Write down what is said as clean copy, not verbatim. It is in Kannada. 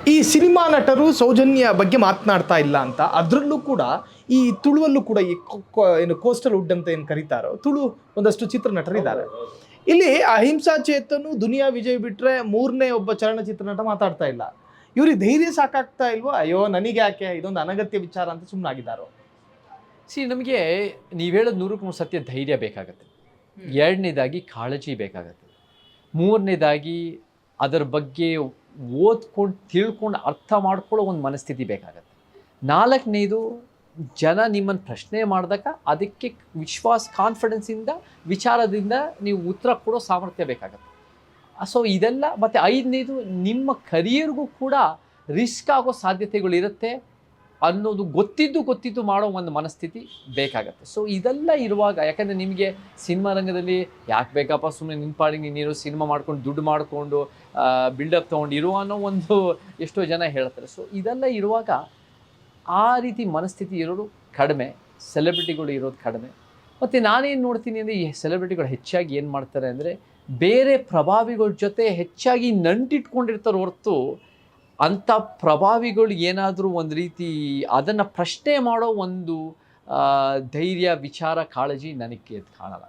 ಈ ಸಿನಿಮಾ ನಟರು ಸೌಜನ್ಯ ಬಗ್ಗೆ ಮಾತನಾಡ್ತಾ ಇಲ್ಲ ಅಂತ ಅದರಲ್ಲೂ ಕೂಡ ಈ ತುಳುವಲ್ಲೂ ಕೂಡ ಈ ಏನು ಕೋಸ್ಟಲ್ ವುಡ್ ಅಂತ ಏನು ಕರೀತಾರೋ ತುಳು ಒಂದಷ್ಟು ಚಿತ್ರ ನಟರಿದ್ದಾರೆ. ಇಲ್ಲಿ ಅಹಿಂಸಾ ಚೇತನು ದುನಿಯಾ ವಿಜಯ್ ಬಿಟ್ರೆ ಮೂರನೇ ಒಬ್ಬ ಚಲನಚಿತ್ರ ನಟ ಮಾತಾಡ್ತಾ ಇಲ್ಲ. ಇವ್ರಿಗೆ ಧೈರ್ಯ ಸಾಕಾಗ್ತಾ ಇಲ್ವೋ, ಅಯ್ಯೋ ನನಗೆ ಯಾಕೆ ಇದೊಂದು ಅನಗತ್ಯ ವಿಚಾರ ಅಂತ ಸುಮ್ಮನಾಗಿದ್ದಾರೋ? ನಮಗೆ ನೀವು ಹೇಳೋದು 100% ಸತ್ಯ. ಧೈರ್ಯ ಬೇಕಾಗತ್ತೆ. ಎರಡನೇದಾಗಿ ಕಾಳಜಿ ಬೇಕಾಗತ್ತೆ. ಮೂರನೇದಾಗಿ ಅದರ ಬಗ್ಗೆ ಓದ್ಕೊಂಡು ತಿಳ್ಕೊಂಡು ಅರ್ಥ ಮಾಡ್ಕೊಳ್ಳೋ ಒಂದು ಮನಸ್ಥಿತಿ ಬೇಕಾಗತ್ತೆ. ನಾಲ್ಕನೇದು ಜನ ನಿಮ್ಮನ್ನು ಪ್ರಶ್ನೆ ಮಾಡಿದಾಗ ಅದಕ್ಕೆ ಕಾನ್ಫಿಡೆನ್ಸಿಂದ ವಿಚಾರದಿಂದ ನೀವು ಉತ್ತರ ಕೊಡೋ ಸಾಮರ್ಥ್ಯ ಬೇಕಾಗತ್ತೆ. ಸೊ ಇದೆಲ್ಲ. ಮತ್ತು ಐದನೇದು ನಿಮ್ಮ ಕರಿಯರ್ಗೂ ಕೂಡ ರಿಸ್ಕ್ ಆಗೋ ಸಾಧ್ಯತೆಗಳಿರುತ್ತೆ ಅನ್ನೋದು ಗೊತ್ತಿದ್ದು ಮಾಡೋ ಒಂದು ಮನಸ್ಥಿತಿ ಬೇಕಾಗತ್ತೆ. ಸೊ ಇದೆಲ್ಲ ಇರುವಾಗ, ಯಾಕಂದರೆ ನಿಮಗೆ ಸಿನಿಮಾ ರಂಗದಲ್ಲಿ ಯಾಕೆ ಬೇಕಪ್ಪ ಸುಮ್ಮನೆ ನಿನ್ಪಾಡಿಗೆ ನೀನು ಸಿನಿಮಾ ಮಾಡ್ಕೊಂಡು ದುಡ್ಡು ಮಾಡಿಕೊಂಡು ಬಿಲ್ಡಪ್ ತೊಗೊಂಡು ಇರುವ ಅನ್ನೋ ಒಂದು ಎಷ್ಟೋ ಜನ ಹೇಳ್ತಾರೆ. ಸೊ ಇದೆಲ್ಲ ಇರುವಾಗ ಆ ರೀತಿ ಮನಸ್ಥಿತಿ ಇರೋದು ಕಡಿಮೆ, ಸೆಲೆಬ್ರಿಟಿಗಳು ಇರೋದು ಕಡಿಮೆ. ಮತ್ತು ನಾನೇನು ನೋಡ್ತೀನಿ ಅಂದರೆ ಈ ಸೆಲೆಬ್ರಿಟಿಗಳು ಹೆಚ್ಚಾಗಿ ಏನು ಮಾಡ್ತಾರೆ ಅಂದರೆ ಬೇರೆ ಪ್ರಭಾವಿಗಳ ಜೊತೆ ಹೆಚ್ಚಾಗಿ ನಂಟಿಟ್ಕೊಂಡಿರ್ತಾರೆ ಹೊರತು ಅಂಥ ಪ್ರಭಾವಿಗಳು ಏನಾದರೂ ಒಂದು ರೀತಿ ಅದನ್ನು ಪ್ರಶ್ನೆ ಮಾಡೋ ಒಂದು ಧೈರ್ಯ, ವಿಚಾರ, ಕಾಳಜಿ ನನಗೆ ಕಾಣಲ್ಲ.